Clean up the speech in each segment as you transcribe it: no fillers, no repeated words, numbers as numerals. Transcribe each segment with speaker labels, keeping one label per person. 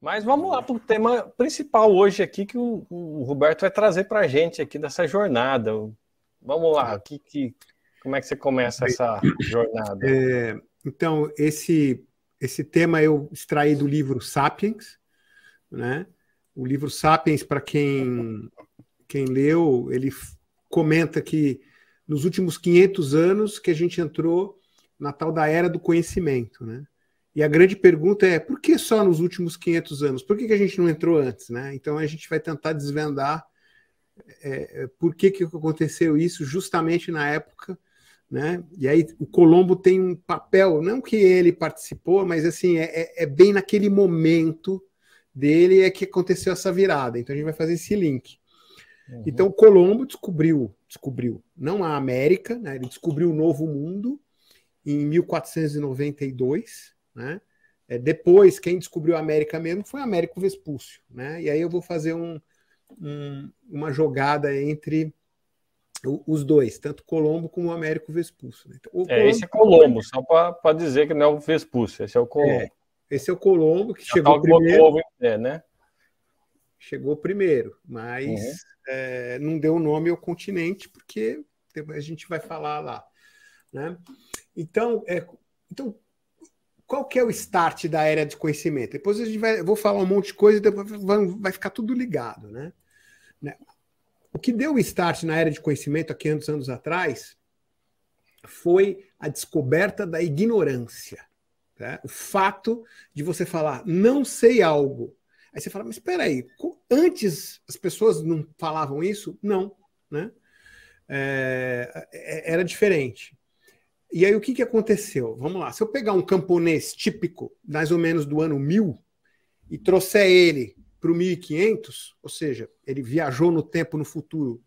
Speaker 1: Mas vamos lá para o tema principal hoje aqui que o Roberto vai trazer para a gente aqui dessa jornada. Vamos lá, como é que você começa essa jornada?
Speaker 2: Então, esse tema eu extraí do livro Sapiens, né? O livro Sapiens, para quem leu, ele comenta que nos últimos 500 anos que a gente entrou na tal da era do conhecimento, né? E a grande pergunta é, por que só nos últimos 500 anos? Por que a gente não entrou antes, né? Então a gente vai tentar desvendar por que aconteceu isso justamente na época, né? E aí o Colombo tem um papel, não que ele participou, mas assim, é bem naquele momento dele que aconteceu essa virada. Então a gente vai fazer esse link. Uhum. Então o Colombo descobriu não a América, né? Ele descobriu o Novo Mundo em 1492, né? Depois, quem descobriu a América mesmo foi Américo Vespúcio, né? E aí eu vou fazer uma jogada entre os dois, tanto Colombo como Américo Vespúcio. Né? Então,
Speaker 1: esse é Colombo, só para dizer que não é o Vespúcio, esse é o Colombo.
Speaker 2: Esse é o Colombo que chegou primeiro.
Speaker 1: Né?
Speaker 2: Chegou primeiro, mas não deu nome ao continente, porque a gente vai falar lá. Né? Então, qual que é o start da era de conhecimento? Depois vou falar um monte de coisa e depois vai ficar tudo ligado. Né? O que deu o start na era de conhecimento há 500 anos atrás foi a descoberta da ignorância. Tá? O fato de você falar, não sei algo. Aí você fala, mas espera aí, antes as pessoas não falavam isso? Não. Né? Era diferente. E aí o que aconteceu? Vamos lá, se eu pegar um camponês típico, mais ou menos do ano 1000, e trouxer ele para o 1500, ou seja, ele viajou no tempo, no futuro,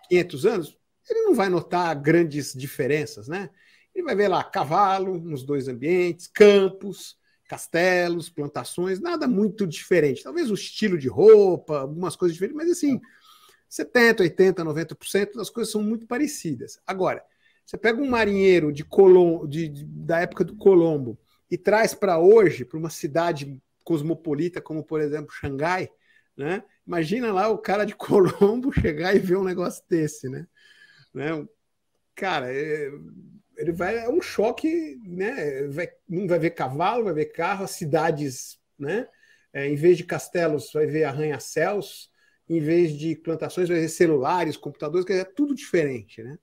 Speaker 2: 500 anos, ele não vai notar grandes diferenças, né? Ele vai ver lá cavalo nos dois ambientes, campos, castelos, plantações, nada muito diferente. Talvez o estilo de roupa, algumas coisas diferentes, mas assim, 70%, 80%, 90% das coisas são muito parecidas. Agora, você pega um marinheiro da época do Colombo e traz para hoje, para uma cidade cosmopolita, como, por exemplo, Xangai, né? Imagina lá o cara de Colombo chegar e ver um negócio desse, né? Cara, é um choque, né? Não vai ver cavalo, vai ver carro, as cidades, né? Em vez de castelos, vai ver arranha-céus, em vez de plantações, vai ver celulares, computadores, que é tudo diferente, né?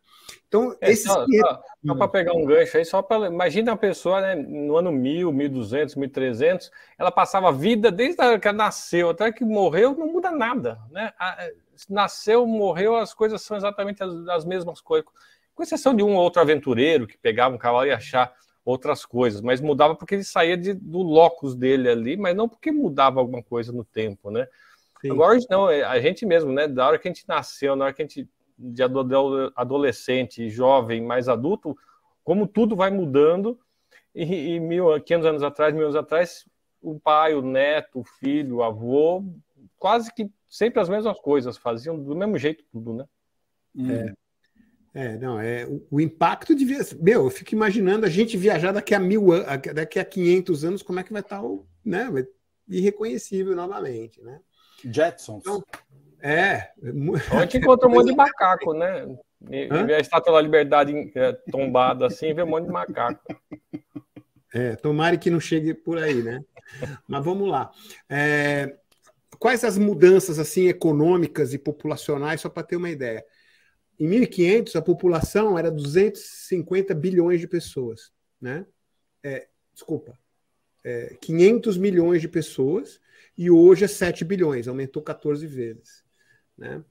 Speaker 2: Então,
Speaker 1: só para pegar um gancho aí, imagina a pessoa, né, no ano 1000, 1200, 1300, ela passava a vida desde que ela nasceu até que morreu, não muda nada, né? Nasceu, morreu, as coisas são exatamente as mesmas coisas, com exceção de um ou outro aventureiro que pegava um cavalo e achar outras coisas, mas mudava porque ele saía do locus dele ali, mas não porque mudava alguma coisa no tempo, né? Sim. Agora não, a gente mesmo, né, da hora que a gente nasceu, na hora que a gente de adolescente, jovem, mais adulto, como tudo vai mudando, e 500 anos atrás, 1000 anos atrás, o pai, o neto, o filho, o avô, quase que sempre as mesmas coisas, faziam do mesmo jeito tudo, né?
Speaker 2: O impacto devia... eu fico imaginando a gente viajar daqui a 500 anos, como é que vai estar né? Irreconhecível novamente, né?
Speaker 3: Jetsons.
Speaker 2: Então,
Speaker 1: a gente encontra um monte de macaco, né? E a Estátua da Liberdade tombada assim, vê um monte de macaco.
Speaker 2: Tomara que não chegue por aí, né? Mas vamos lá. Quais as mudanças assim econômicas e populacionais, só para ter uma ideia? Em 1500, a população era 250 bilhões de pessoas, né? 500 milhões de pessoas, e hoje é 7 bilhões, aumentou 14 vezes. Né?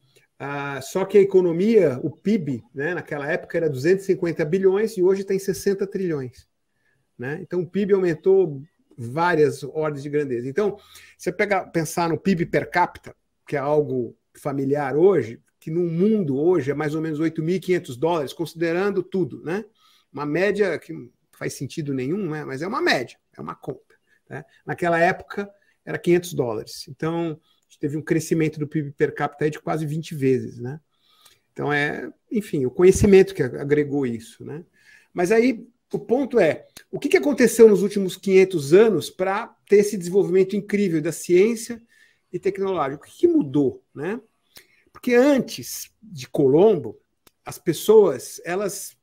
Speaker 2: Só que a economia, o PIB, né, naquela época era 250 bilhões e hoje tem 60 trilhões. Né? Então o PIB aumentou várias ordens de grandeza. Então, você pensar no PIB per capita, que é algo familiar hoje, que no mundo hoje é mais ou menos $8.500, considerando tudo. Né? Uma média que não faz sentido nenhum, né? Mas é uma média, é uma conta. Né? Naquela época era $500. Então, a gente teve um crescimento do PIB per capita aí de quase 20 vezes, né? Então, enfim, o conhecimento que agregou isso, né? Mas aí, o ponto é, o que aconteceu nos últimos 500 anos para ter esse desenvolvimento incrível da ciência e tecnologia? O que mudou, né? Porque antes de Colombo, as pessoas, elas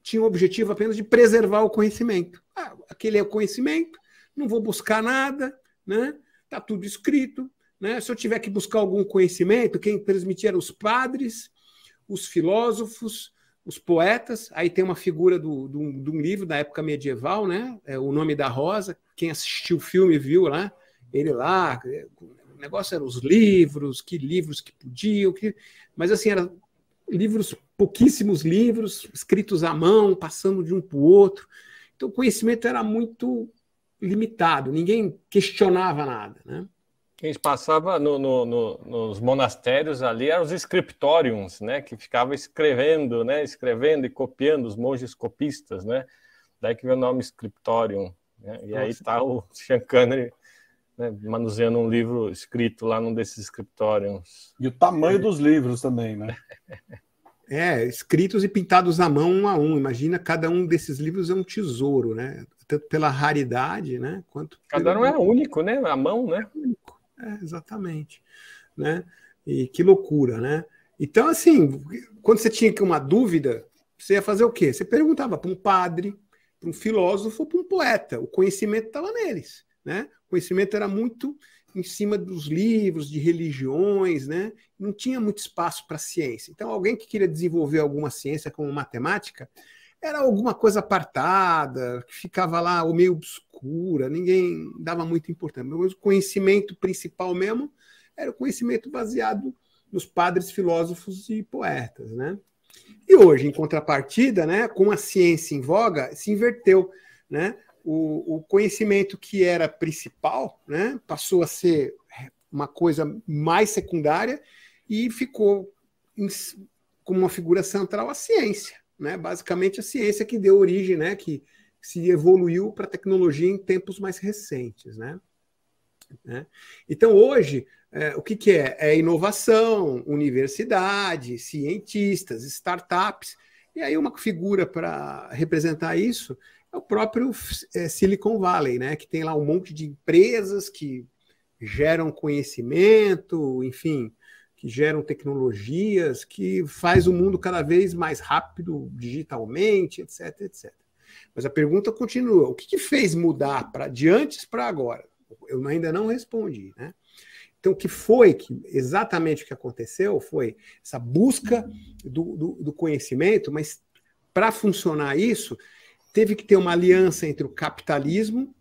Speaker 2: tinham o objetivo apenas de preservar o conhecimento. Aquele é o conhecimento, não vou buscar nada, né? Tá tudo escrito, né? Se eu tiver que buscar algum conhecimento, quem transmitia eram os padres, os filósofos, os poetas. Aí tem uma figura de um livro da época medieval, né? O Nome da Rosa. Quem assistiu o filme viu lá, ele lá. O negócio eram os livros que podiam, mas assim, eram livros, pouquíssimos livros, escritos à mão, passando de um para o outro. Então o conhecimento era muito limitado, ninguém questionava nada, né?
Speaker 1: Quem passava nos monastérios ali eram os scriptoriums, né? Que ficava escrevendo, né? Escrevendo e copiando, os monges copistas, né? Daí que veio o nome scriptorium, né? E aí está o Sean Connery, né, manuseando um livro escrito lá num desses scriptoriums.
Speaker 3: E o tamanho dos livros também, né?
Speaker 2: Escritos e pintados à mão, um a um. Imagina, cada um desses livros é um tesouro, né? Tanto pela raridade, né? Quanto
Speaker 1: cada um é único, né? A mão, né?
Speaker 2: Único. Exatamente, né? E que loucura, né? Então, assim, quando você tinha uma dúvida, você ia fazer o quê? Você perguntava para um padre, para um filósofo, para um poeta. O conhecimento estava neles, né? O conhecimento era muito em cima dos livros, de religiões, né? Não tinha muito espaço para ciência. Então, alguém que queria desenvolver alguma ciência como matemática era alguma coisa apartada, que ficava lá ou meio obscura, ninguém dava muita importância. Mas o conhecimento principal mesmo era o conhecimento baseado nos padres, filósofos e poetas, né? E hoje, em contrapartida, né, com a ciência em voga, se inverteu, né? O conhecimento que era principal, né, passou a ser uma coisa mais secundária e ficou como uma figura central a ciência. Né? Basicamente a ciência que deu origem, né? Que se evoluiu para a tecnologia em tempos mais recentes. Né? Então, hoje, o que é? É inovação, universidade, cientistas, startups. E aí uma figura para representar isso é o próprio Silicon Valley, né? Que tem lá um monte de empresas que geram conhecimento, enfim, que geram tecnologias, que faz o mundo cada vez mais rápido digitalmente, etc, etc. Mas a pergunta continua, o que fez mudar de antes para agora? Eu ainda não respondi, né? Então, exatamente o que aconteceu foi essa busca do conhecimento, mas para funcionar isso, teve que ter uma aliança entre o capitalismo,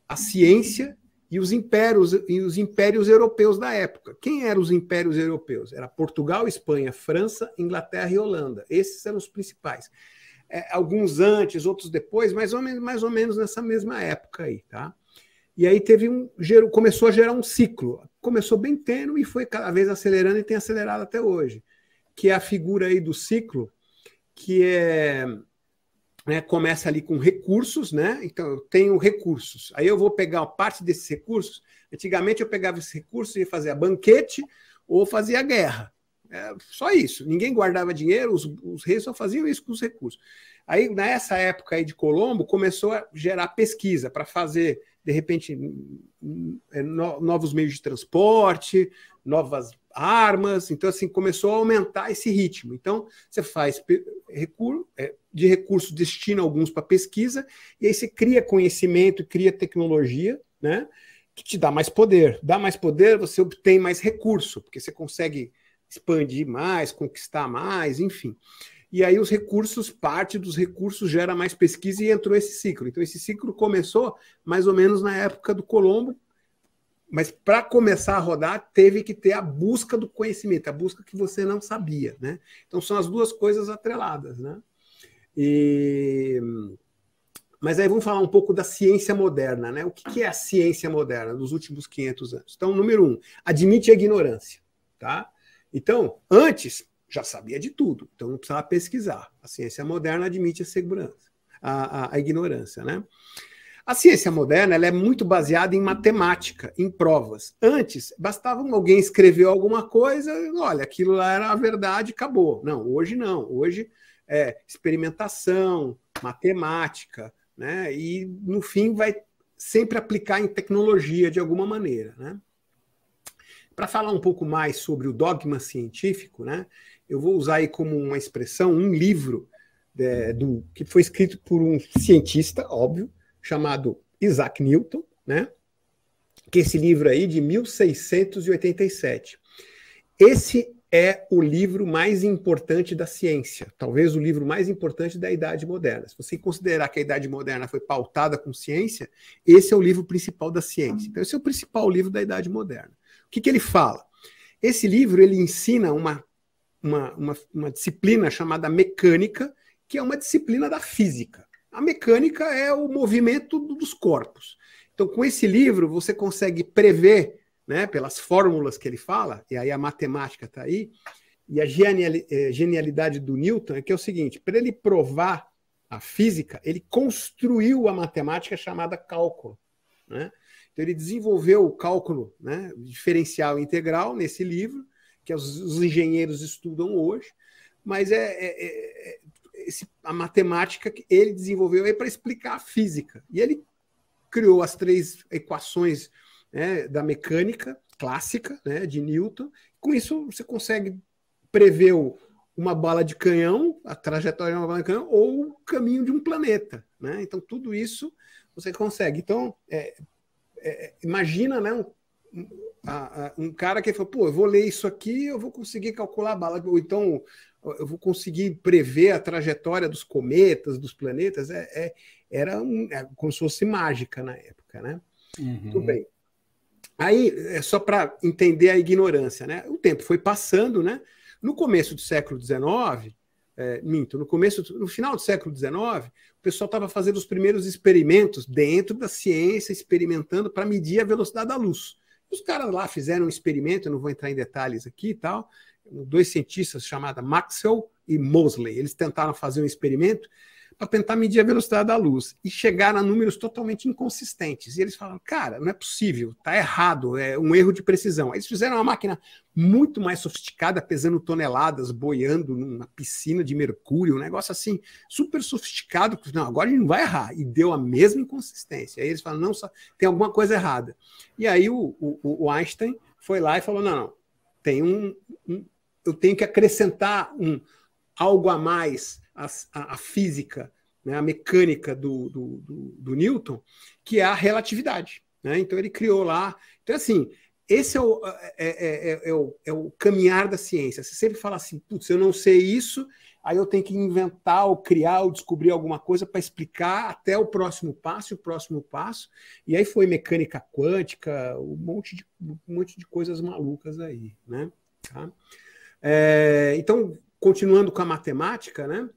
Speaker 2: a ciência e os impérios europeus da época. Quem eram os impérios europeus? Era Portugal, Espanha, França, Inglaterra e Holanda. Esses eram os principais. Alguns antes, outros depois, mais ou menos nessa mesma época aí, tá? E aí começou a gerar um ciclo. Começou bem tênue e foi cada vez acelerando e tem acelerado até hoje. Que é a figura aí do ciclo, que começa ali com recursos, né? Então, eu tenho recursos. Aí eu vou pegar uma parte desses recursos. Antigamente eu pegava esses recursos e fazia banquete ou fazia guerra. Só isso. Ninguém guardava dinheiro, os reis só faziam isso com os recursos. Aí, nessa época aí de Colombo, começou a gerar pesquisa para fazer, de repente, novos meios de transporte, novas armas. Então, assim, começou a aumentar esse ritmo. Então, você faz de recursos, destina alguns para pesquisa, e aí você cria conhecimento, cria tecnologia, né, que te dá mais poder. Dá mais poder, você obtém mais recurso, porque você consegue expandir mais, conquistar mais, enfim. E aí parte dos recursos gera mais pesquisa e entrou esse ciclo. Então, esse ciclo começou mais ou menos na época do Colombo, mas para começar a rodar, teve que ter a busca do conhecimento, a busca que você não sabia, né? Então, são as duas coisas atreladas, né? Mas aí vamos falar um pouco da ciência moderna, né? O que é a ciência moderna dos últimos 500 anos? Então, número 1, admite a ignorância, tá? Então, antes já sabia de tudo, então não precisava pesquisar. A ciência moderna admite a ignorância, né? A ciência moderna ela é muito baseada em matemática, em provas. Antes, bastava alguém escrever alguma coisa, olha, aquilo lá era a verdade, acabou. Não, hoje não. Hoje é experimentação, matemática, né? E, no fim, vai sempre aplicar em tecnologia de alguma maneira, né? Para falar um pouco mais sobre o dogma científico, né, eu vou usar aí como uma expressão um livro que foi escrito por um cientista, óbvio, chamado Isaac Newton, né, que é esse livro aí de 1687. Esse é o livro mais importante da ciência, talvez o livro mais importante da Idade Moderna. Se você considerar que a Idade Moderna foi pautada com ciência, esse é o livro principal da ciência. Então, esse é o principal livro da Idade Moderna. O que ele fala? Esse livro ele ensina uma disciplina chamada mecânica, que é uma disciplina da física. A mecânica é o movimento dos corpos. Então, com esse livro, você consegue prever, né, pelas fórmulas que ele fala, e aí a matemática está aí, e a genialidade do Newton é que é o seguinte: para ele provar a física, ele construiu a matemática chamada cálculo, né? Então, ele desenvolveu o cálculo, né, diferencial integral nesse livro, que os engenheiros estudam hoje, mas a matemática que ele desenvolveu para explicar a física. E ele criou as 3 equações, né, da mecânica clássica, né, de Newton. Com isso, você consegue prever uma bala de canhão, a trajetória de uma bala de canhão, ou o caminho de um planeta, né? Então, tudo isso você consegue. Então, imagina, né, um cara que falou, pô, eu vou ler isso aqui, eu vou conseguir calcular a bala, ou então eu vou conseguir prever a trajetória dos cometas, dos planetas. Era como se fosse mágica na época, né?
Speaker 3: Uhum.
Speaker 2: Tudo bem. Aí, é só para entender a ignorância, né? O tempo foi passando, né? No começo do século XIX, no final do século XIX, o pessoal estava fazendo os primeiros experimentos dentro da ciência, experimentando para medir a velocidade da luz. Os caras lá fizeram um experimento, eu não vou entrar em detalhes aqui e tal, 2 cientistas chamados Maxwell e Moseley. Eles tentaram fazer um experimento para tentar medir a velocidade da luz e chegaram a números totalmente inconsistentes. E eles falaram, cara, não é possível, está errado, é um erro de precisão. Eles fizeram uma máquina muito mais sofisticada, pesando toneladas, boiando numa piscina de mercúrio, um negócio assim, super sofisticado. Não, agora a gente não vai errar. E deu a mesma inconsistência. Aí eles falaram, não, só tem alguma coisa errada. E aí o Einstein foi lá e falou, não, tem eu tenho que acrescentar algo a mais a física, né, a mecânica do Newton, que é a relatividade, né? Então ele criou lá. Então, assim, esse é o caminhar da ciência. Você sempre fala assim, putz, eu não sei isso, aí eu tenho que inventar, ou criar, ou descobrir alguma coisa para explicar até o próximo passo, e aí foi mecânica quântica, um monte de coisas malucas aí, né? Tá? Então, continuando com a matemática, né?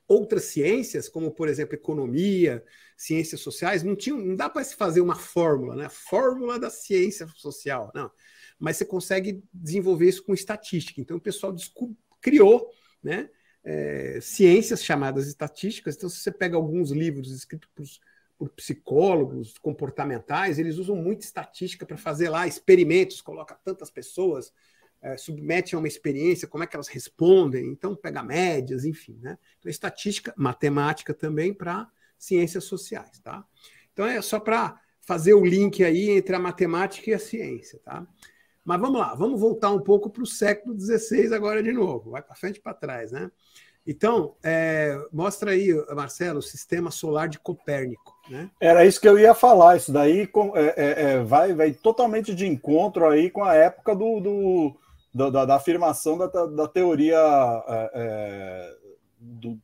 Speaker 2: Outras ciências, como, por exemplo, economia, ciências sociais, não dá para se fazer uma fórmula, né? Fórmula da ciência social, não. Mas você consegue desenvolver isso com estatística. Então, o pessoal criou, né, ciências chamadas estatísticas. Então, se você pega alguns livros escritos por psicólogos comportamentais, eles usam muito estatística para fazer lá experimentos, coloca tantas pessoas, submete a uma experiência, como é que elas respondem, então pega médias, enfim, né? Então, estatística, matemática também para ciências sociais, tá? Então, é só para fazer o link aí entre a matemática e a ciência, tá? Mas vamos lá, vamos voltar um pouco para o século XVI agora de novo, vai para frente e para trás, né? Então, mostra aí, Marcelo, o sistema solar de Copérnico, né?
Speaker 3: Era isso que eu ia falar, isso daí vai totalmente de encontro aí com a época da afirmação da teoria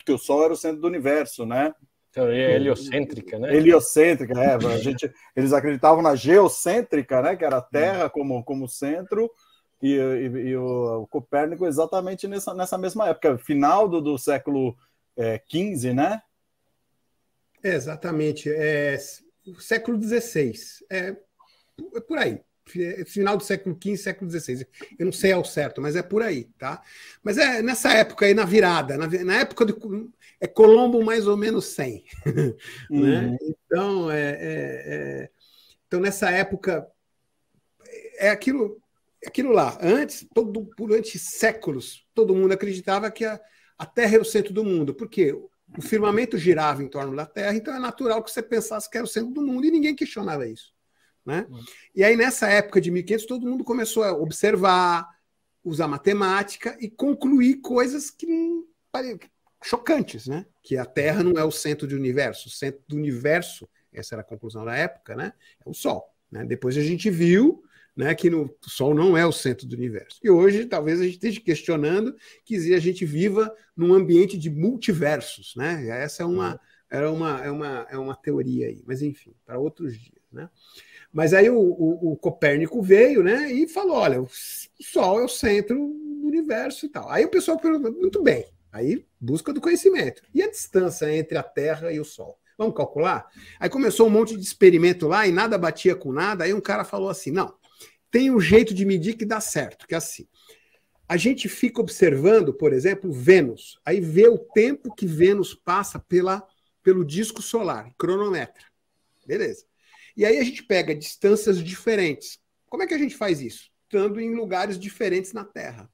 Speaker 3: que o Sol era o centro do universo, né?
Speaker 1: Teoria heliocêntrica, né?
Speaker 3: Heliocêntrica, eles acreditavam na geocêntrica, né? Que era a Terra como centro, e o Copérnico exatamente nessa mesma época, final do século XV, né?
Speaker 2: Exatamente. Século XVI. É por aí. Final do século XV, século XVI. Eu não sei ao certo, mas é por aí, tá? Mas nessa época aí, na virada, na época de Colombo mais ou menos 100. Né? Então, então, nessa época, aquilo lá. Durante séculos, todo mundo acreditava que a Terra era o centro do mundo. Por quê? o firmamento girava em torno da Terra, então é natural que você pensasse que era o centro do mundo e ninguém questionava isso. Né? E aí, nessa época de 1500, todo mundo começou a observar, usar matemática e concluir coisas que chocantes, né? Que a Terra não é o centro do universo. O centro do universo, essa era a conclusão da época, né? É o Sol. Né? Depois a gente viu, né, que o Sol não é o centro do universo. E hoje, talvez a gente esteja questionando que a gente viva num ambiente de multiversos. Né? Essa é uma teoria aí. Mas, enfim, para outros dias. Né? Mas aí o Copérnico veio, né, e falou, olha, o Sol é o centro do universo e tal. Aí o pessoal perguntou, muito bem, aí busca do conhecimento. E a distância entre a Terra e o Sol? Vamos calcular? Aí começou um monte de experimento lá e nada batia com nada. Aí um cara falou assim, não, tem um jeito de medir que dá certo, que é assim. A gente fica observando, por exemplo, Vênus. Aí vê o tempo que Vênus passa pelo disco solar, cronometra. Beleza. E aí a gente pega distâncias diferentes. Como é que a gente faz isso? Estando em lugares diferentes na Terra.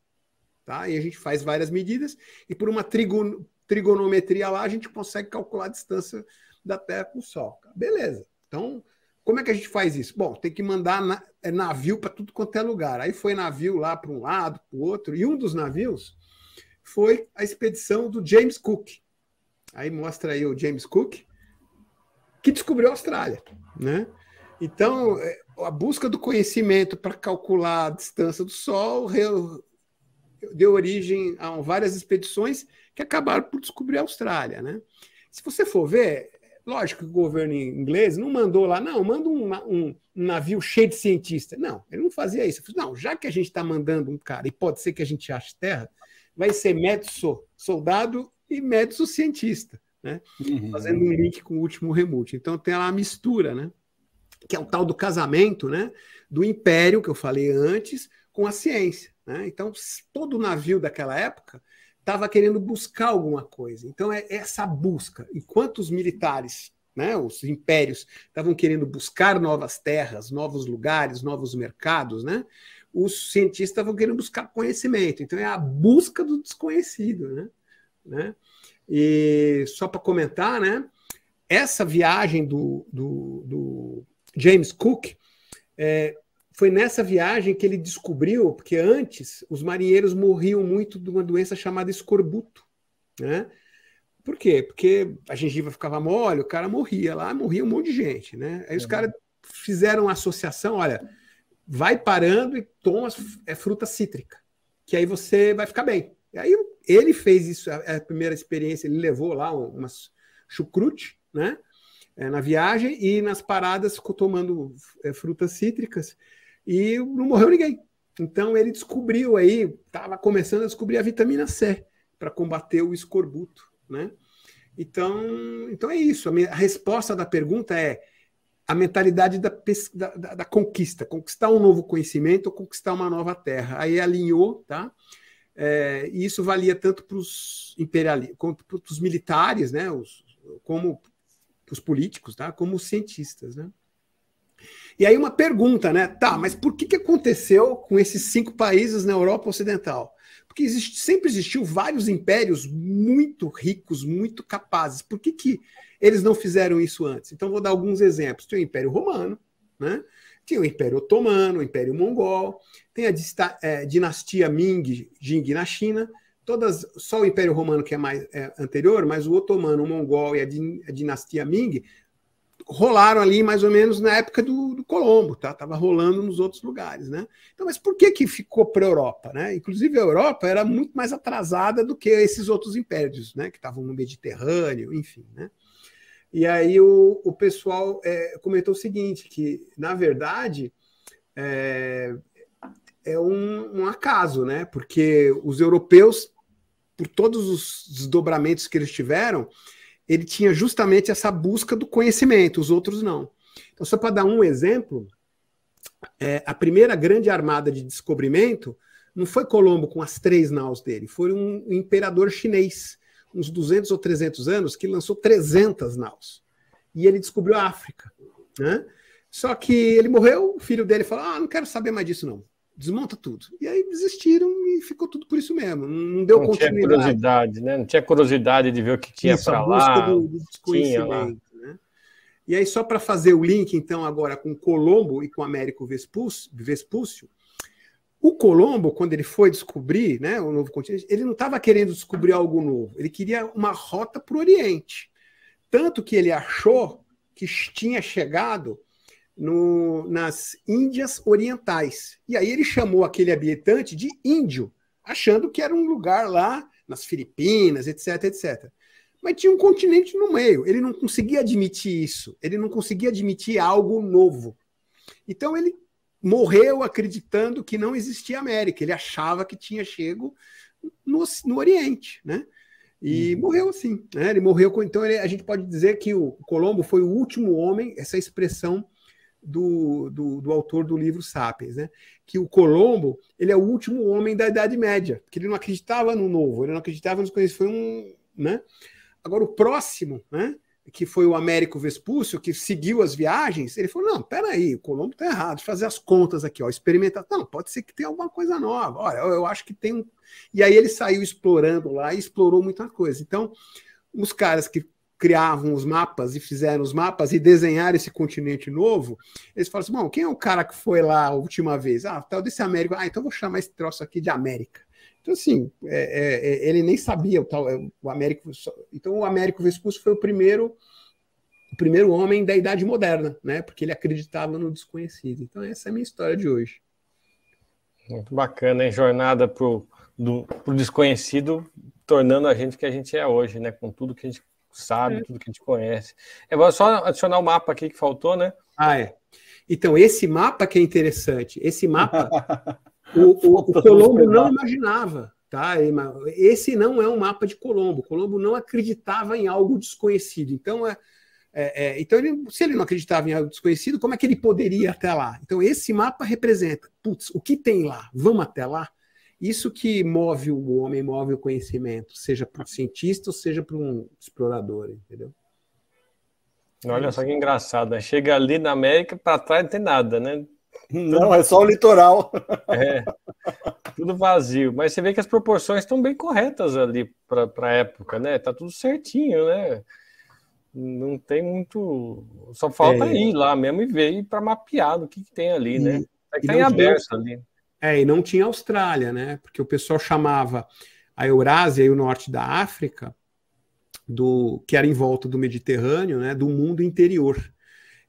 Speaker 2: Tá? E a gente faz várias medidas e por uma trigonometria lá a gente consegue calcular a distância da Terra com o Sol. Beleza. Então, como é que a gente faz isso? Bom, tem que mandar navio para tudo quanto é lugar. Aí foi navio lá para um lado, para o outro. E um dos navios foi a expedição do James Cook. Aí mostra aí o James Cook, que descobriu a Austrália. Né? Então, a busca do conhecimento para calcular a distância do Sol deu origem a várias expedições que acabaram por descobrir a Austrália. Né? Se você for ver, lógico que o governo inglês não mandou lá, não, manda um navio cheio de cientistas. Não, ele não fazia isso. Não, já que a gente está mandando um cara, e pode ser que a gente ache terra, vai ser médico soldado e médico cientista. Né? Fazendo um link com o último Remote. Então tem lá uma mistura, né? Que é o tal do casamento, né? Do império, que eu falei antes, com a ciência. Né? Então todo navio daquela época estava querendo buscar alguma coisa. Então é essa busca. Enquanto os militares, né, os impérios, estavam querendo buscar novas terras, novos lugares, novos mercados, né? Os cientistas estavam querendo buscar conhecimento. Então é a busca do desconhecido. Né? E só para comentar, né, essa viagem do James Cook, foi nessa viagem que ele descobriu, porque antes os marinheiros morriam muito de uma doença chamada escorbuto. Né? Por quê? Porque a gengiva ficava mole, o cara morria lá, morria um monte de gente. Né? Aí os caras fizeram uma associação, olha, vai parando e toma fruta cítrica, que aí você vai ficar bem. E aí ele fez isso, a primeira experiência, ele levou lá umas chucrute, né, na viagem, e nas paradas ficou tomando frutas cítricas e não morreu ninguém. Então ele descobriu aí, estava começando a descobrir a vitamina C para combater o escorbuto. Né? Então é isso. A resposta da pergunta é a mentalidade da conquista, conquistar um novo conhecimento ou conquistar uma nova terra. Aí alinhou, tá? E isso valia tanto para os imperialistas, quanto para os militares, né, como os políticos, tá, como os cientistas. Né? E aí uma pergunta, né? Tá, mas por que aconteceu com esses 5 países na Europa Ocidental? Porque sempre existiu vários impérios muito ricos, muito capazes. Por que eles não fizeram isso antes? Então vou dar alguns exemplos. Tem o Império Romano, né? Tem o Império Otomano, o Império Mongol, tem a dinastia Ming, Jing na China, só o Império Romano que é mais anterior, mas o Otomano, o Mongol e a dinastia Ming rolaram ali mais ou menos na época do Colombo, tá? Tava rolando nos outros lugares, né? Então, mas por que ficou para a Europa, né? Inclusive a Europa era muito mais atrasada do que esses outros impérios, né? Que estavam no Mediterrâneo, enfim, né? E aí o pessoal comentou o seguinte, que, na verdade, é um acaso, né? Porque os europeus, por todos os desdobramentos que eles tiveram, ele tinha justamente essa busca do conhecimento, os outros não. Então, só para dar um exemplo, a primeira grande armada de descobrimento não foi Colombo com as 3 naus dele, foi um imperador chinês, uns 200 ou 300 anos, que lançou 300 naus. E ele descobriu a África. Né? Só que ele morreu, o filho dele falou, não quero saber mais disso não. desmonta tudo. E aí desistiram e ficou tudo por isso mesmo. Não deu
Speaker 1: Não
Speaker 2: continuidade.
Speaker 1: tinha curiosidade, né? Não tinha curiosidade de ver o que tinha para lá.
Speaker 2: Do desconhecimento, né? E aí, só para fazer o link, então, agora com Colombo e com Américo Vespúcio, o Colombo, quando ele foi descobrir, né, o novo continente, ele não estava querendo descobrir algo novo, ele queria uma rota para o Oriente. Tanto que ele achou que tinha chegado nas Índias Orientais. E aí ele chamou aquele habitante de índio, achando que era um lugar lá nas Filipinas, etc, etc. Mas tinha um continente no meio. Ele não conseguia admitir isso. Ele não conseguia admitir algo novo. Então ele morreu acreditando que não existia América. Ele achava que tinha chego no Oriente, né? E morreu assim, né? Ele morreu. Então a gente pode dizer que o Colombo foi o último homem, essa expressão do autor do livro Sapiens, né? Que o Colombo, ele é o último homem da Idade Média, porque ele não acreditava no novo, ele não acreditava nos conhecimentos, foi um, né? Agora o próximo, né, que foi o Américo Vespúcio, que seguiu as viagens, ele falou, não, peraí, o Colombo está errado, deixa eu fazer as contas aqui, ó, experimentar, não, pode ser que tenha alguma coisa nova, olha, eu acho que tem E aí ele saiu explorando lá e explorou muita coisa. Então, os caras que criavam os mapas e fizeram os mapas e desenharam esse continente novo, eles falaram assim, bom, quem é o cara que foi lá a última vez? Ah, tal desse Américo. Ah, então vou chamar esse troço aqui de América. Então, assim, ele nem sabia o Américo. Então, o Américo Vespúcio foi o primeiro homem da Idade Moderna, né? Porque ele acreditava no desconhecido. Então, essa é a minha história de hoje.
Speaker 1: Muito bacana, hein? Jornada pro desconhecido, tornando a gente o que a gente é hoje, né? Com tudo que a gente sabe, tudo que a gente conhece. Vou só adicionar o mapa aqui que faltou, né?
Speaker 2: Ah, é. Então, esse mapa que é interessante. Esse mapa, o Colombo não imaginava. Tá? Esse não é um mapa de Colombo. Colombo não acreditava em algo desconhecido. Então, se ele não acreditava em algo desconhecido, como é que ele poderia ir até lá? Então, esse mapa representa, putz, o que tem lá? Vamos até lá? Isso que move o homem, move o conhecimento, seja para um cientista ou seja para um explorador, entendeu?
Speaker 1: Olha só que engraçado, né? Chega ali na América, para trás não tem nada, né?
Speaker 3: Não, é só o litoral.
Speaker 1: Tudo vazio. Mas você vê que as proporções estão bem corretas ali para a época, né? Tá tudo certinho, né? Não tem muito... Só falta ir lá mesmo e ver para mapear o que tem ali, né? Tá em aberto ali.
Speaker 2: E não tinha Austrália, né? Porque o pessoal chamava a Eurásia e o norte da África, que era em volta do Mediterrâneo, né? Do mundo interior.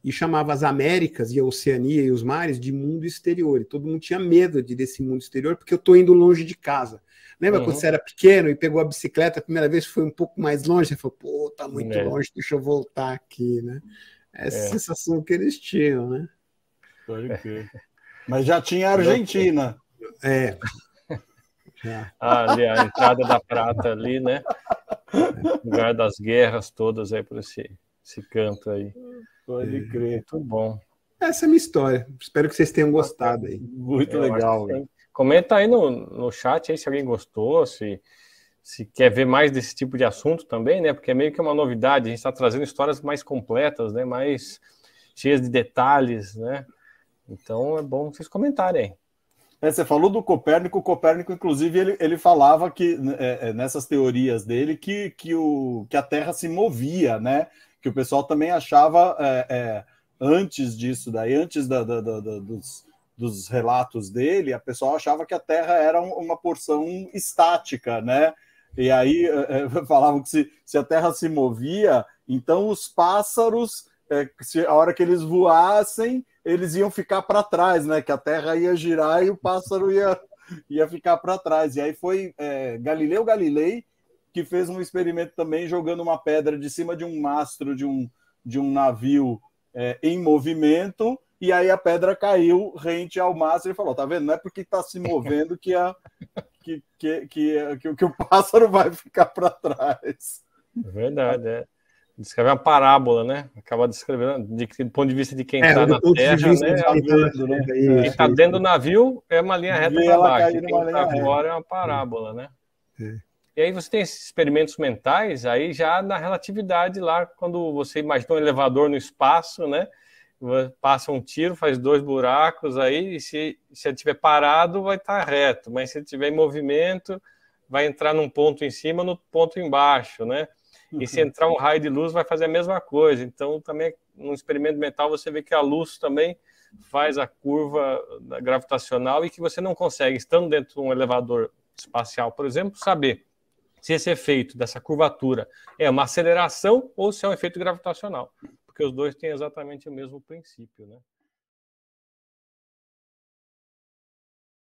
Speaker 2: E chamava as Américas e a Oceania e os mares de mundo exterior. E todo mundo tinha medo desse mundo exterior, porque eu estou indo longe de casa. Lembra quando você era pequeno e pegou a bicicleta, a primeira vez foi um pouco mais longe, você falou, pô, tá muito longe, deixa eu voltar aqui, né? Essa sensação que eles tinham, né?
Speaker 3: Pode crer. Mas já tinha a Argentina.
Speaker 1: Já. Ali, a entrada da Prata ali, né? Lugar das guerras todas aí por esse canto aí.
Speaker 3: Pode crer.
Speaker 1: Muito bom.
Speaker 2: Essa é a minha história. Espero que vocês tenham gostado aí.
Speaker 3: Muito legal.
Speaker 1: Comenta aí no chat aí se alguém gostou, se quer ver mais desse tipo de assunto também, né? Porque é meio que uma novidade. A gente está trazendo histórias mais completas, né? Mais cheias de detalhes, né? Então é bom vocês comentarem aí.
Speaker 3: Você falou do Copérnico. O Copérnico, inclusive, ele falava que nessas teorias dele que a Terra se movia, né? Que o pessoal também achava antes disso daí, antes dos relatos dele, a pessoa achava que a Terra era uma porção estática, né? E aí falavam que se a Terra se movia, então os pássaros, a hora que eles voassem, eles iam ficar para trás, né? Que a Terra ia girar e o pássaro ia ficar para trás. E aí foi Galileu Galilei que fez um experimento também jogando uma pedra de cima de um mastro de um navio em movimento, e aí a pedra caiu rente ao mastro e falou, tá vendo? Não é porque está se movendo que o pássaro vai ficar para trás.
Speaker 1: Verdade, Descreve uma parábola, né? Acaba descrevendo do ponto de vista de quem está na Terra, né? Quem está dentro do navio é uma linha reta para baixo, quem está fora é uma parábola, né? E aí você tem esses experimentos mentais aí já na relatividade lá, quando você imagina um elevador no espaço, né? passa um tiro, faz 2 buracos, aí se ele estiver parado, vai estar reto, mas se ele estiver em movimento, vai entrar num ponto em cima, no ponto embaixo, né? E se entrar um raio de luz, vai fazer a mesma coisa. Então, também, no experimento mental, você vê que a luz também faz a curva gravitacional e que você não consegue, estando dentro de um elevador espacial, por exemplo, saber se esse efeito dessa curvatura é uma aceleração ou se é um efeito gravitacional, porque os dois têm exatamente o mesmo princípio, né?